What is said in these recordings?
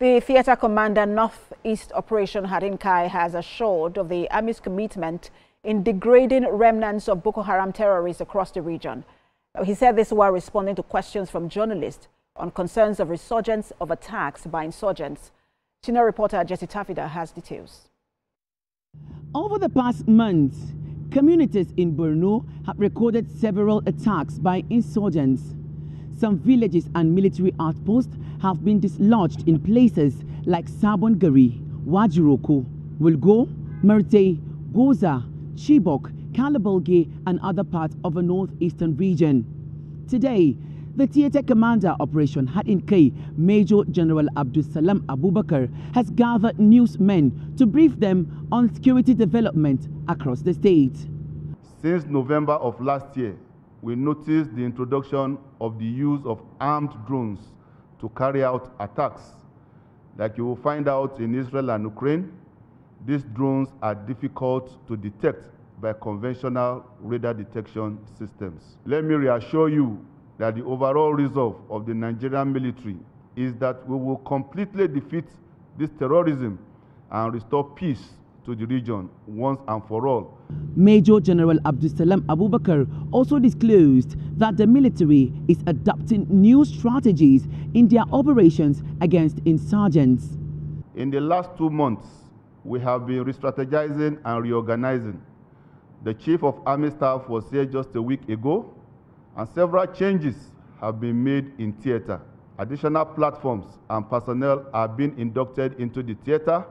The theater commander Northeast Operation Hadinkai has assured of the Army's commitment in degrading remnants of Boko Haram terrorists across the region. He said this while responding to questions from journalists on concerns of resurgence of attacks by insurgents. Senior reporter Jesse Tafida has details. Over the past months, communities in Borno have recorded several attacks by insurgents. Some villages and military outposts have been dislodged in places like Sabon Gari, Wajiroko, Wulgo, Merte, Goza, Chibok, Kalabalge, and other parts of the northeastern region. Today, the theater commander Operation Hadinkai, Major General Abdulsalam Abubakar, has gathered newsmen to brief them on security development across the state. Since November of last year, we noticed the introduction of the use of armed drones to carry out attacks. Like you will find out in Israel and Ukraine, these drones are difficult to detect by conventional radar detection systems. Let me reassure you that the overall resolve of the Nigerian military is that we will completely defeat this terrorism and restore peace to the region once and for all. Major General Abdulsalam Abubakar also disclosed that the military is adopting new strategies in their operations against insurgents. In the last 2 months, we have been re-strategizing and reorganizing. The Chief of Army Staff was here just a week ago, and several changes have been made in theater. Additional platforms and personnel are being inducted into the theater.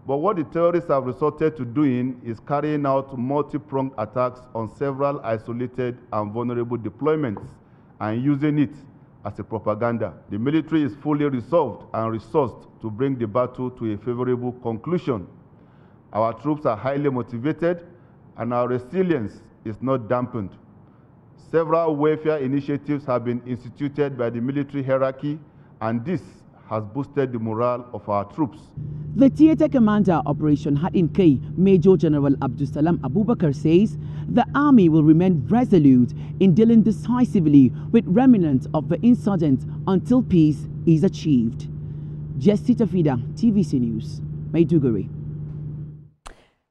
But what the terrorists have resorted to doing is carrying out multi-pronged attacks on several isolated and vulnerable deployments and using it as a propaganda. The military is fully resolved and resourced to bring the battle to a favorable conclusion. Our troops are highly motivated and our resilience is not dampened. Several welfare initiatives have been instituted by the military hierarchy, and this has boosted the morale of our troops. The theater commander Operation Hadinkai, Major General Abdulsalam Abubakar, says the army will remain resolute in dealing decisively with remnants of the insurgents until peace is achieved. Jesse Tafida, TVC News, Maiduguri.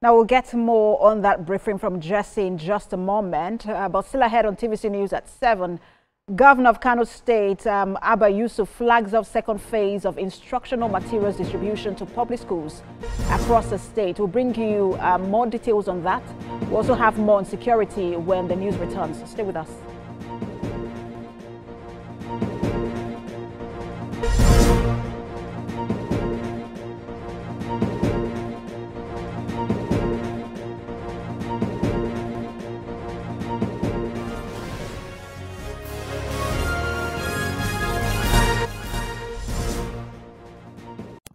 Now we'll get more on that briefing from Jesse in just a moment, but still ahead on TVC News at 7. Governor of Kano State, Abba Yusuf, flags off second phase of instructional materials distribution to public schools across the state. We'll bring you more details on that. We'll also have more on security when the news returns. Stay with us.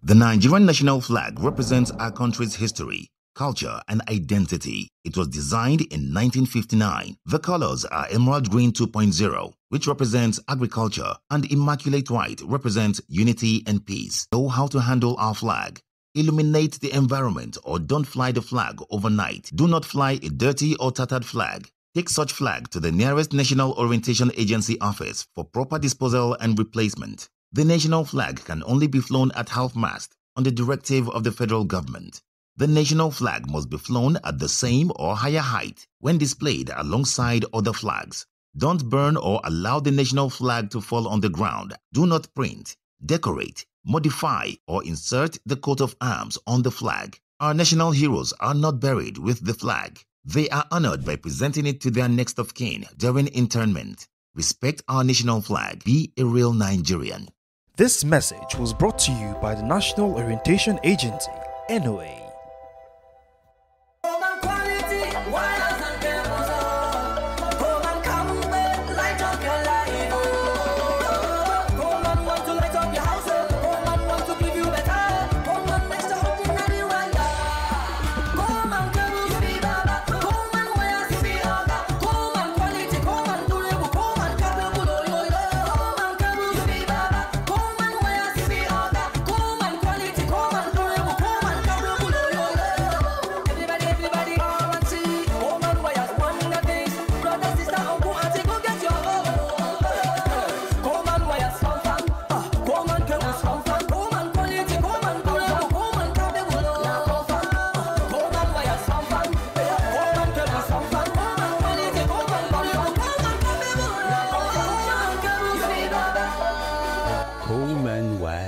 The Nigerian national flag represents our country's history, culture, and identity. It was designed in 1959. The colors are Emerald Green 2.0, which represents agriculture, and Immaculate White represents unity and peace. Know how to handle our flag. Illuminate the environment or don't fly the flag overnight. Do not fly a dirty or tattered flag. Take such flag to the nearest National Orientation Agency office for proper disposal and replacement. The national flag can only be flown at half-mast on the directive of the federal government. The national flag must be flown at the same or higher height when displayed alongside other flags. Don't burn or allow the national flag to fall on the ground. Do not print, decorate, modify, or insert the coat of arms on the flag. Our national heroes are not buried with the flag. They are honored by presenting it to their next of kin during interment. Respect our national flag. Be a real Nigerian. This message was brought to you by the National Orientation Agency, NOA.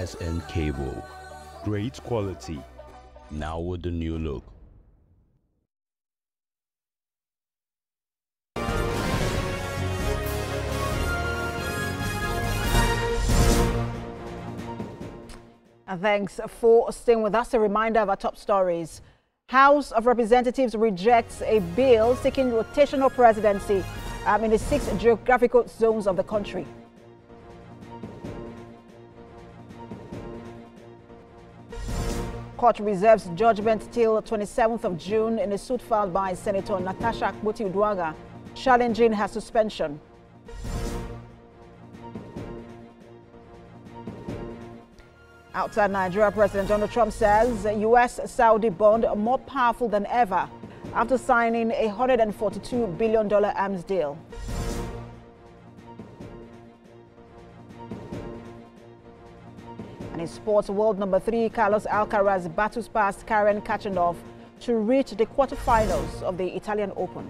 SN cable. Great quality, now with the new look. And thanks for staying with us. A reminder of our top stories. House of Representatives rejects a bill seeking rotational presidency in the 6 geographical zones of the country. Court reserves judgment till 27th of June in a suit filed by Senator Natasha Akpoti-Uduaghan challenging her suspension. Outside Nigeria, President Donald Trump says U.S.-Saudi bond more powerful than ever after signing a $142 billion arms deal. And in sports, world number 3 Carlos Alcaraz battles past Karen Khachanov to reach the quarterfinals of the Italian Open.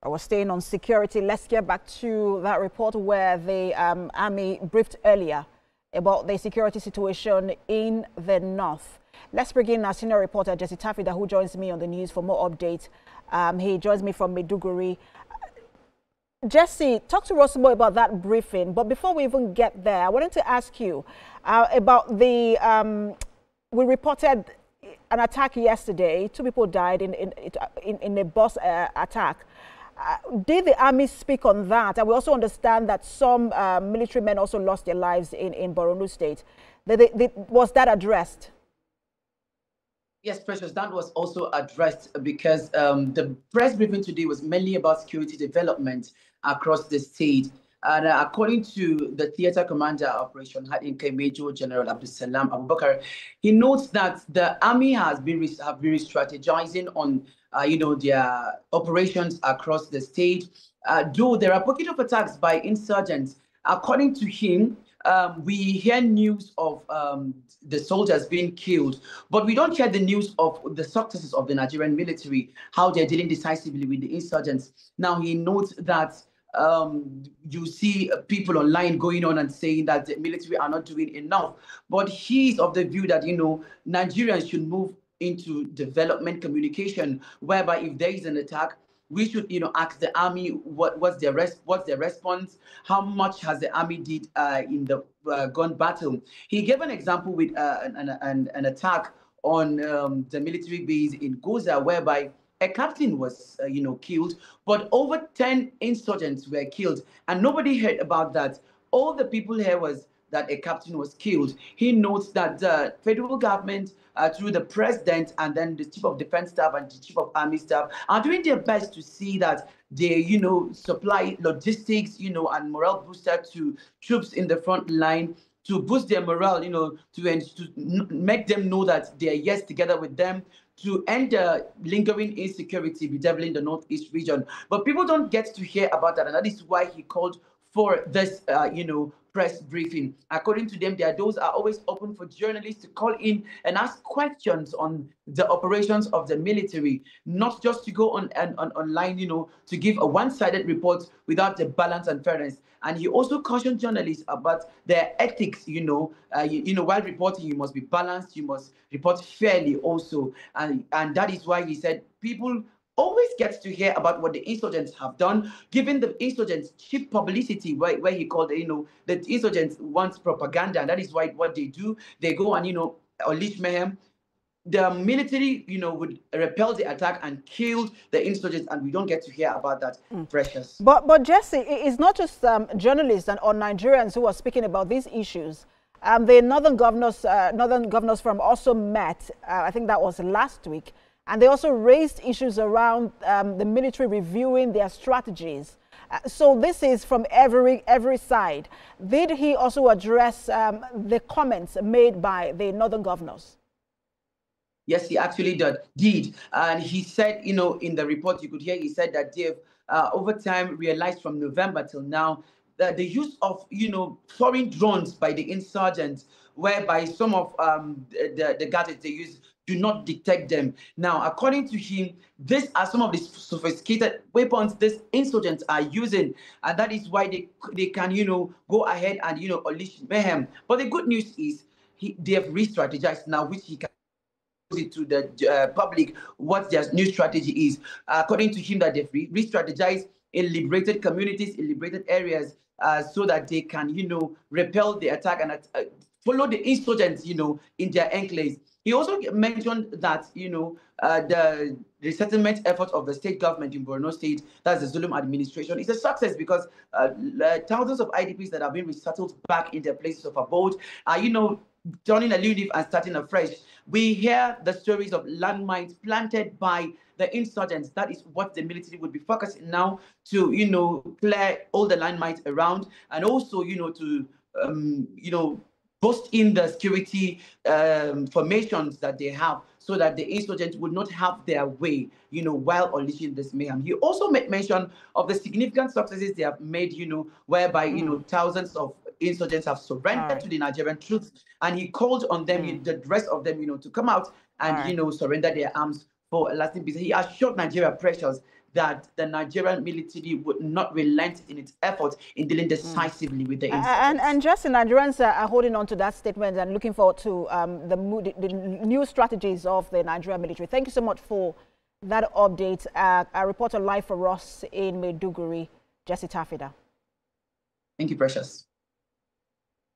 We're staying on security. Let's get back to that report where the Army briefed earlier about the security situation in the north. Let's bring in our senior reporter, Jesse Tafida, who joins me on the news for more updates. He joins me from Maiduguri. Jesse, talk to us more about that briefing. But before we even get there, I wanted to ask you about the, we reported an attack yesterday. 2 people died in a bus attack. Did the Army speak on that? And we also understand that some military men also lost their lives in Borno State. Was that addressed? Yes, Precious, that was also addressed because the press briefing today was mainly about security development across the state. And according to the theater commander Operation Hadinke Major General Abdusalam Abubakar, he notes that the Army have been strategizing on their operations across the state. Though there are pockets of attacks by insurgents, according to him, we hear news of the soldiers being killed, but we don't hear the news of the successes of the Nigerian military, how they're dealing decisively with the insurgents. Now, he notes that you see people online going on and saying that the military are not doing enough, but he's of the view that, Nigerians should move into development communication, whereby if there is an attack, we should, ask the Army what's their response, how much has the Army did in the gun battle. He gave an example with an attack on the military base in Goza, whereby a captain was, killed, but over 10 insurgents were killed, and nobody heard about that. All the people here was that a captain was killed. He notes that the federal government, through the president and then the chief of defense staff and the chief of army staff, are doing their best to see that they, supply logistics, and morale booster to troops in the front line, to boost their morale, to make them know that they are yes together with them, to end the lingering insecurity bedeviling the Northeast region. But people don't get to hear about that, and that is why he called for this, press briefing. According to them, their doors are always open for journalists to call in and ask questions on the operations of the military, not just to go online, to give a one-sided report without the balance and fairness. And he also cautioned journalists about their ethics, while reporting, you must be balanced, you must report fairly also. And that is why he said people always gets to hear about what the insurgents have done, given the insurgents cheap publicity, where he called, the insurgents want propaganda, and that is why what they do, they go and, unleash mayhem. The military, would repel the attack and kill the insurgents, and we don't get to hear about that, Precious. But Jesse, it's not just journalists or Nigerians who are speaking about these issues. The northern governors from also met, I think that was last week, and they also raised issues around the military reviewing their strategies. So this is from every side. Did he also address the comments made by the northern governors? Yes, he actually did. And he said, in the report, you could hear, he said that they've, over time, realized from November till now, that the use of, foreign drones by the insurgents, whereby some of the gadgets they use do not detect them. Now, according to him, these are some of the sophisticated weapons these insurgents are using, and that is why they can, go ahead and, unleash mayhem. But the good news is they have re-strategized now, which he can it to the public what their new strategy is. According to him, that they've re-strategized in liberated communities, in liberated areas, so that they can, repel the attack and follow the insurgents, in their enclaves. He also mentioned that, the resettlement effort of the state government in Borno State, that's the Zulum administration, is a success because thousands of IDPs that have been resettled back in their places of abode are, turning a new leaf and starting afresh. We hear the stories of landmines planted by the insurgents. That is what the military would be focusing now to, clear all the landmines around, and also, to, boost in the security formations that they have, so that the insurgents would not have their way, while unleashing this mayhem. He also made mention of the significant successes they have made, whereby, thousands of insurgents have surrendered to the Nigerian troops, and he called on them, the rest of them, to come out and, surrender their arms for a lasting peace. He assured Nigeria precious that the Nigerian military would not relent in its efforts in dealing decisively with the insurgents. And just the Nigerians are holding on to that statement and looking forward to the new strategies of the Nigerian military. Thank you so much for that update. Our reporter live for us in Maiduguri, Jesse Tafida. Thank you, Precious.